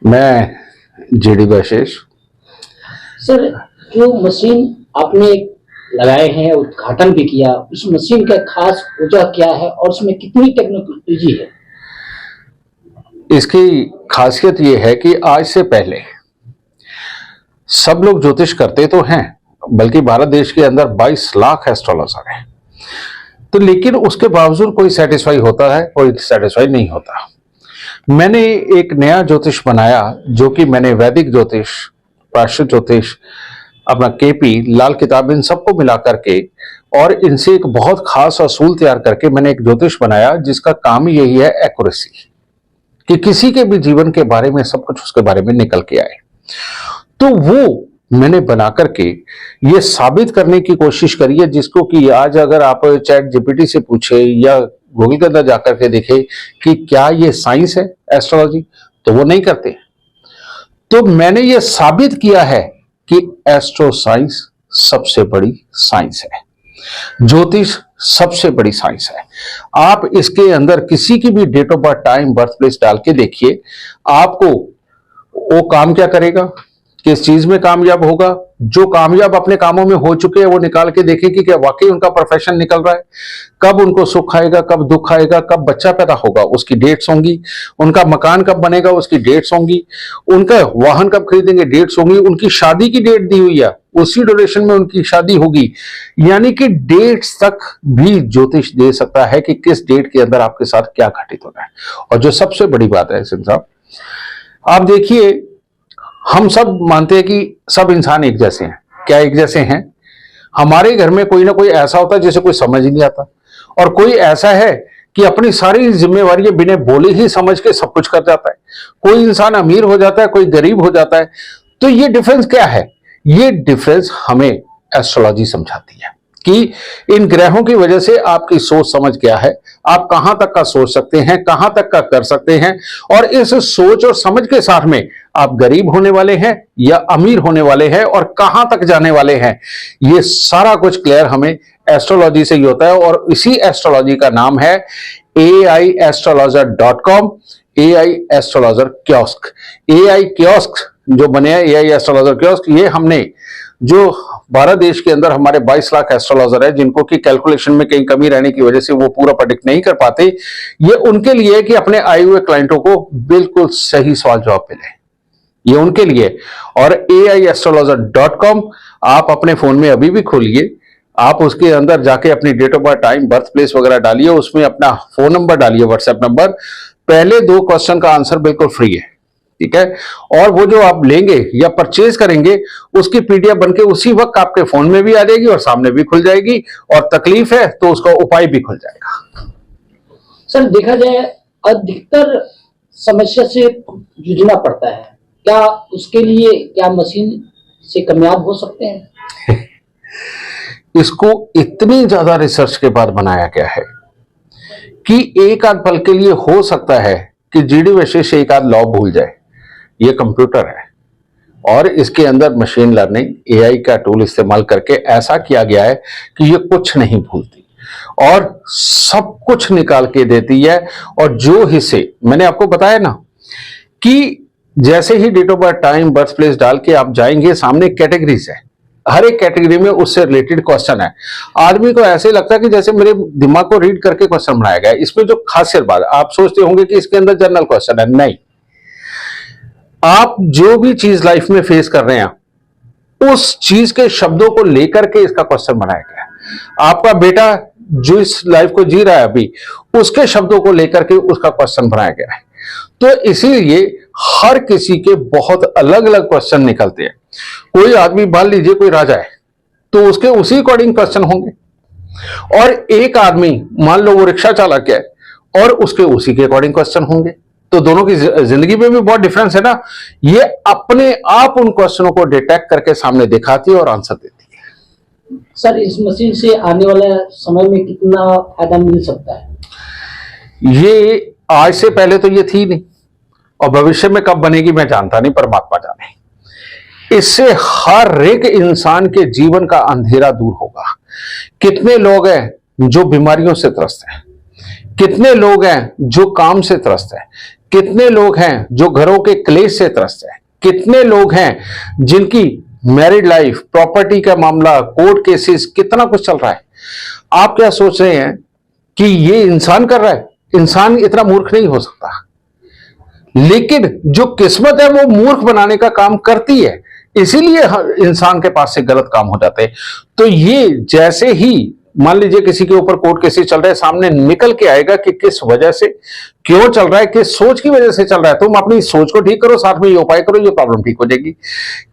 मैं GD वैशेष। Sir, जो machine आपने लगाए हैं, उद्घाटन भी किया, उस मशीन का खास वजह क्या है और उसमें कितनी टेक्नोलॉजी है? इसकी खासियत ये है कि आज से पहले सब लोग ज्योतिष करते तो हैं, बल्कि भारत देश के अंदर 22 लाख एस्ट्रोलॉजर हैं, तो लेकिन उसके बावजूद कोई सेटिस्फाई होता है, कोई सेटिस्फाई नहीं होता। मैंने एक नया ज्योतिष बनाया, जो कि मैंने वैदिक ज्योतिष, प्राश्चित ज्योतिष, अपना केपी, लाल किताब, इन सबको मिला करके और इनसे एक बहुत खास असूल तैयार करके मैंने एक ज्योतिष बनाया जिसका काम यही है एक्यूरेसी, कि किसी के भी जीवन के बारे में सब कुछ उसके बारे में निकल के आए। तो वो मैंने बना करके ये साबित करने की कोशिश करी है, जिसको कि आज अगर आप चैट जीपीटी से पूछे या गूगल के अंदर जाकर के देखे कि क्या ये साइंस है एस्ट्रोलॉजी, तो वो नहीं करते। तो मैंने ये साबित किया है कि एस्ट्रो साइंस सबसे बड़ी साइंस है, ज्योतिष सबसे बड़ी साइंस है। आप इसके अंदर किसी की भी date of birth, time, birth place डाल के देखिए, आपको वो काम क्या करेगा, किस चीज में कामयाब होगा। जो कामयाब अपने कामों में हो चुके हैं वो निकाल के देखें कि क्या वाकई उनका प्रोफेशन निकल रहा है, कब उनको सुख आएगा, कब दुख आएगा, कब बच्चा पैदा होगा उसकी डेट्स होंगी, उनका मकान कब बनेगा उसकी डेट्स होंगी, उनका वाहन कब खरीदेंगे डेट्स होंगी, उनकी शादी की डेट दी हुई है उसी ड्यूरेशन में उनकी शादी होगी। यानी कि डेट्स तक भी ज्योतिष दे सकता है कि किस डेट के अंदर आपके साथ क्या घटित होना है। और जो सबसे बड़ी बात है सिंह साहब, आप देखिए, हम सब मानते हैं कि सब इंसान एक जैसे हैं। क्या एक जैसे हैं? हमारे घर में कोई ना कोई ऐसा होता है जिसे कोई समझ ही नहीं आता, और कोई ऐसा है कि अपनी सारी जिम्मेवारियां बिना बोले ही समझ के सब कुछ कर जाता है। कोई इंसान अमीर हो जाता है, कोई गरीब हो जाता है। तो ये डिफरेंस क्या है? ये डिफरेंस हमें एस्ट्रोलॉजी समझाती है कि इन ग्रहों की वजह से आपकी सोच समझ क्या है, आप कहां तक का सोच सकते हैं, कहां तक का कर सकते हैं, और इस सोच और समझ के साथ में आप गरीब होने वाले हैं या अमीर होने वाले हैं और कहां तक जाने वाले हैं। ये सारा कुछ क्लियर हमें एस्ट्रोलॉजी से ही होता है, और इसी एस्ट्रोलॉजी का नाम है aiastrologer.com, AI astrologer kiosk. AI kiosk जो बने हैं, AI एस्ट्रोलॉजर कियोस्क, ये हमने जो भारत देश के अंदर हमारे 22 लाख एस्ट्रोलॉजर है, जिनको की कैलकुलेशन में कहीं कमी रहने की वजह से वो पूरा प्रेडिक्ट नहीं कर पाते, ये उनके लिए कि अपने आए हुए क्लाइंटों को बिल्कुल सही सवाल जवाब मिले, ये उनके लिए। और aiastrologer.com आप अपने फोन में अभी भी खोलिए, आप उसके अंदर जाके अपनी date of birth, time, birth place वगैरह डालिए, उसमें अपना फोन नंबर डालिए, व्हाट्सएप नंबर। पहले 2 क्वेश्चन का आंसर बिल्कुल फ्री है, ठीक है। और वो जो आप लेंगे या परचेज करेंगे, उसकी पीडीएफ बनके उसी वक्त आपके फोन में भी आ जाएगी और सामने भी खुल जाएगी, और तकलीफ है तो उसका उपाय भी खुल जाएगा। सर, देखा जाए अधिकतर समस्या से जूझना पड़ता है, क्या उसके लिए क्या मशीन से कामयाब हो सकते हैं? इसको इतनी ज्यादा रिसर्च के बाद बनाया गया है कि एक आध पल के लिए हो सकता है कि जीडी वैशेष एक आध लॉ भूल जाए। ये कंप्यूटर है और इसके अंदर मशीन लर्निंग, एआई का टूल इस्तेमाल करके ऐसा किया गया है कि ये कुछ नहीं भूलती और सब कुछ निकाल के देती है। और जो हिस्से मैंने आपको बताया ना कि जैसे ही date of birth, time, birth place डाल के आप जाएंगे, सामने कैटेगरीज है, हर एक कैटेगरी में उससे रिलेटेड क्वेश्चन है। आदमी को ऐसे लगता है कि जैसे मेरे दिमाग को रीड करके क्वेश्चन बनाया गया है। इसमें जो खासियत बात, आप सोचते होंगे कि इसके अंदर जनरल क्वेश्चन है, नहीं। आप जो भी चीज लाइफ में फेस कर रहे हैं, उस चीज के शब्दों को लेकर के इसका क्वेश्चन बनाया गया है। आपका बेटा जो इस लाइफ को जी रहा है अभी, उसके शब्दों को लेकर के उसका क्वेश्चन बनाया गया है। तो इसीलिए हर किसी के बहुत अलग अलग क्वेश्चन निकलते हैं। कोई आदमी, मान लीजिए कोई राजा है, तो उसके उसी अकॉर्डिंग क्वेश्चन होंगे, और एक आदमी मान लो वो रिक्शा चालक है और उसके उसी के अकॉर्डिंग क्वेश्चन होंगे। तो दोनों की जिंदगी में भी बहुत डिफरेंस है ना। ये अपने आप उन क्वेश्चनों को डिटेक्ट करके सामने दिखाती है और आंसर देती है। सर, इस मशीन से आने वाले समय में कितना फायदा मिल सकता है? ये आज से पहले तो ये थी नहीं, और भविष्य में कब बनेगी मैं जानता नहीं, परमात्मा जाने। इससे हर एक इंसान के जीवन का अंधेरा दूर होगा। कितने लोग हैं जो बीमारियों से त्रस्त हैं, कितने लोग हैं जो काम से त्रस्त हैं, कितने लोग हैं जो घरों के क्लेश से त्रस्त हैं, कितने लोग हैं जिनकी मैरिड लाइफ, प्रॉपर्टी का मामला, कोर्ट केसेस, कितना कुछ चल रहा है। आप क्या सोच रहे हैं कि ये इंसान कर रहा है? इंसान इतना मूर्ख नहीं हो सकता, लेकिन जो किस्मत है वो मूर्ख बनाने का काम करती है, इसीलिए इंसान के पास से गलत काम हो जाते हैं। तो ये जैसे ही मान लीजिए किसी के ऊपर कोर्ट केसेस चल रहे हैं, सामने निकल के आएगा कि किस वजह से, क्यों चल रहा है, किस सोच की वजह से चल रहा है। तुम अपनी सोच को ठीक करो, साथ में ये उपाय करो, ये प्रॉब्लम ठीक हो जाएगी।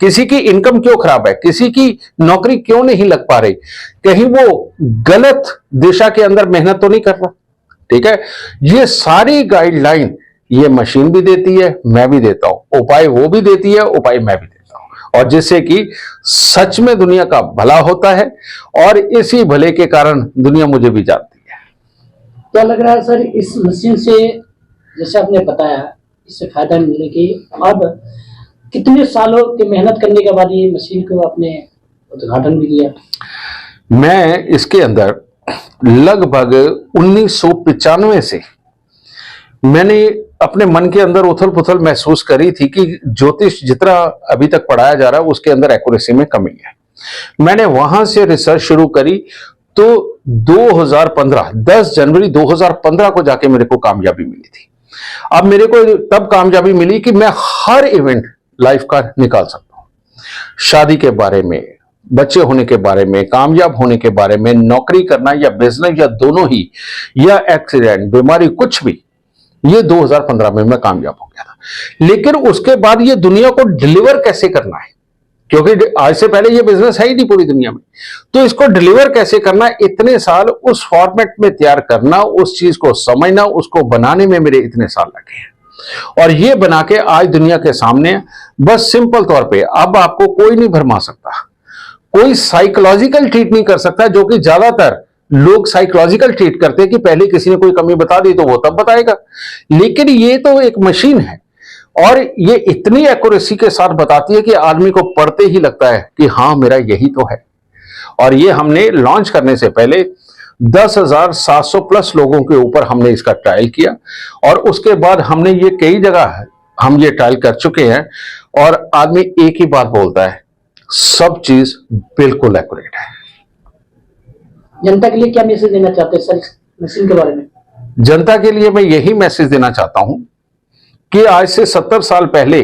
किसी की इनकम क्यों खराब है, किसी की नौकरी क्यों नहीं लग पा रही, कहीं वो गलत दिशा के अंदर मेहनत तो नहीं कर रहा। ठीक है, ये सारी गाइडलाइन ये मशीन भी देती है, मैं भी देता हूं, उपाय वो भी देती है, उपाय मैं भी देता हूं, और जिससे कि सच में दुनिया का भला होता है, और इसी भले के कारण दुनिया मुझे भी जानती है। क्या लग रहा है सर इस मशीन से, जैसे आपने बताया, इससे फायदा मिलने की, अब कितने सालों की मेहनत करने के बाद ये मशीन को आपने उद्घाटन भी किया? मैं इसके अंदर लगभग 1995 से मैंने अपने मन के अंदर उथल पुथल महसूस करी थी कि ज्योतिष जितना अभी तक पढ़ाया जा रहा है उसके अंदर एक्यूरेसी में कमी है। मैंने वहां से रिसर्च शुरू करी, तो 2015 10 जनवरी 2015 को जाके मेरे को कामयाबी मिली थी। अब मेरे को तब कामयाबी मिली कि मैं हर इवेंट लाइफ का निकाल सकता हूं, शादी के बारे में, बच्चे होने के बारे में, कामयाब होने के बारे में, नौकरी करना या बिजनेस या दोनों ही, या एक्सीडेंट, बीमारी, कुछ भी। ये 2015 में मैं कामयाब हो गया था। लेकिन उसके बाद ये दुनिया को डिलीवर कैसे करना है, क्योंकि आज से पहले ये बिजनेस है ही नहीं पूरी दुनिया में, तो इसको डिलीवर कैसे करना है, इतने साल उस फॉर्मेट में तैयार करना, उस चीज को समझना, उसको बनाने में मेरे इतने साल लगे हैं। और ये बना के आज दुनिया के सामने बस सिंपल तौर पे अब आपको कोई नहीं भरमा सकता, कोई साइकोलॉजिकल ट्रीट नहीं कर सकता, जो कि ज्यादातर लोग साइकोलॉजिकल ट्रीट करते हैं कि पहले किसी ने कोई कमी बता दी तो वो तब बताएगा। लेकिन ये तो एक मशीन है, और ये इतनी एक्यूरेसी के साथ बताती है कि आदमी को पढ़ते ही लगता है कि हाँ मेरा यही तो है। और ये हमने लॉन्च करने से पहले 10,700 प्लस लोगों के ऊपर हमने इसका ट्रायल किया, और उसके बाद हमने ये कई जगह हम ये ट्रायल कर चुके हैं, और आदमी एक ही बात बोलता है, सब चीज बिल्कुल एक्यूरेट है। जनता के लिए क्या मैसेज देना चाहते हैं सर इस मशीन के बारे में? जनता के लिए मैं यही मैसेज देना चाहता हूं कि आज से 70 साल पहले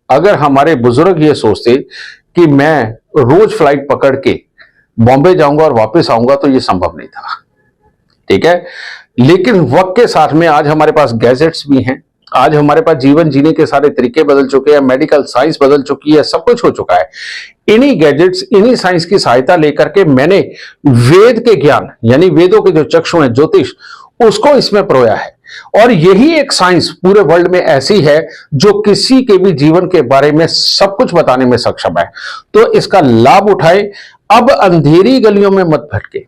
अगर हमारे बुजुर्ग ये सोचते कि मैं रोज फ्लाइट पकड़ के बॉम्बे जाऊंगा और वापस आऊंगा, तो ये संभव नहीं था। ठीक है, लेकिन वक्त के साथ में आज हमारे पास गैजेट्स भी हैं, आज हमारे पास जीवन जीने के सारे तरीके बदल चुके हैं, मेडिकल साइंस बदल चुकी है, सब कुछ हो चुका है। इन्हीं गैजेट्स, इन्हीं साइंस की सहायता लेकर के मैंने वेद के ज्ञान, यानी वेदों के जो चक्षु हैं, ज्योतिष, उसको इसमें परोया है। और यही एक साइंस पूरे वर्ल्ड में ऐसी है जो किसी के भी जीवन के बारे में सब कुछ बताने में सक्षम है। तो इसका लाभ उठाएं। अब अंधेरी गलियों में मत भटके,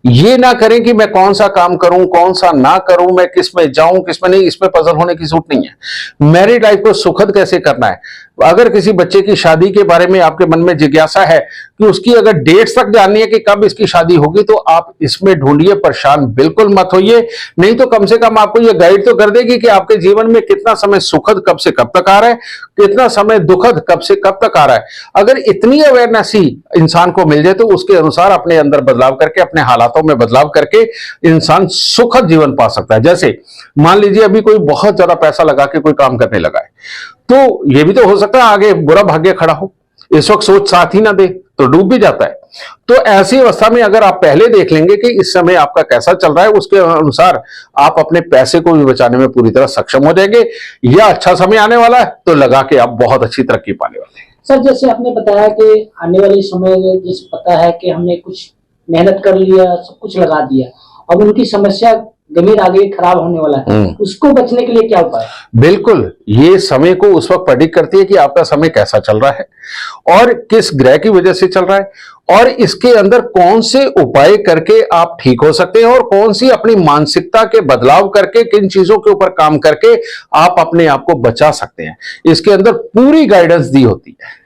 ये ना करें कि मैं कौन सा काम करूं, कौन सा ना करूं, मैं किस में जाऊं, किस में नहीं, इसमें पजल होने की जरूरत नहीं है। मैरिड लाइफ को सुखद कैसे करना है, अगर किसी बच्चे की शादी के बारे में आपके मन में जिज्ञासा है कि उसकी अगर डेट्स तक जाननी है कि कब इसकी शादी होगी, तो आप इसमें ढूंढिए, परेशान बिल्कुल मत होइए। नहीं तो कम से कम आपको यह गाइड तो कर देगी कि आपके जीवन में कितना समय सुखद कब से कब तक आ रहा है, कितना समय दुखद कब से कब तक आ रहा है। अगर इतनी अवेयरनेस ही इंसान को मिल जाए, तो उसके अनुसार अपने अंदर बदलाव करके, अपने हालातों में बदलाव करके इंसान सुखद जीवन पा सकता है। जैसे मान लीजिए अभी कोई बहुत ज्यादा पैसा लगा के कोई काम करने लगा है, तो यह भी तो हो सकता है आगे बुरा भाग्य खड़ा हो, इस वक्त सोच साथ ही ना दे तो डूब भी जाता है। तो ऐसी अवस्था में अगर आप पहले देख लेंगे कि इस समय आपका कैसा चल रहा है, उसके अनुसार आप अपने पैसे को भी बचाने में पूरी तरह सक्षम हो जाएंगे। या अच्छा समय आने वाला है तो लगा के आप बहुत अच्छी तरक्की पाने वाले हैं। सर जैसे आपने बताया कि आने वाले समय में जैसे पता है कि हमने कुछ मेहनत कर लिया, सब कुछ लगा दिया, अब उनकी समस्या गंभीर आगे खराब होने वाला है, उसको बचने के लिए क्या उपाय? बिल्कुल, ये समय को उस वक्त प्रेडिक्ट करती है कि आपका समय कैसा चल रहा है और किस ग्रह की वजह से चल रहा है, और इसके अंदर कौन से उपाय करके आप ठीक हो सकते हैं, और कौन सी अपनी मानसिकता के बदलाव करके, किन चीजों के ऊपर काम करके आप अपने आप को बचा सकते हैं। इसके अंदर पूरी गाइडेंस दी होती है।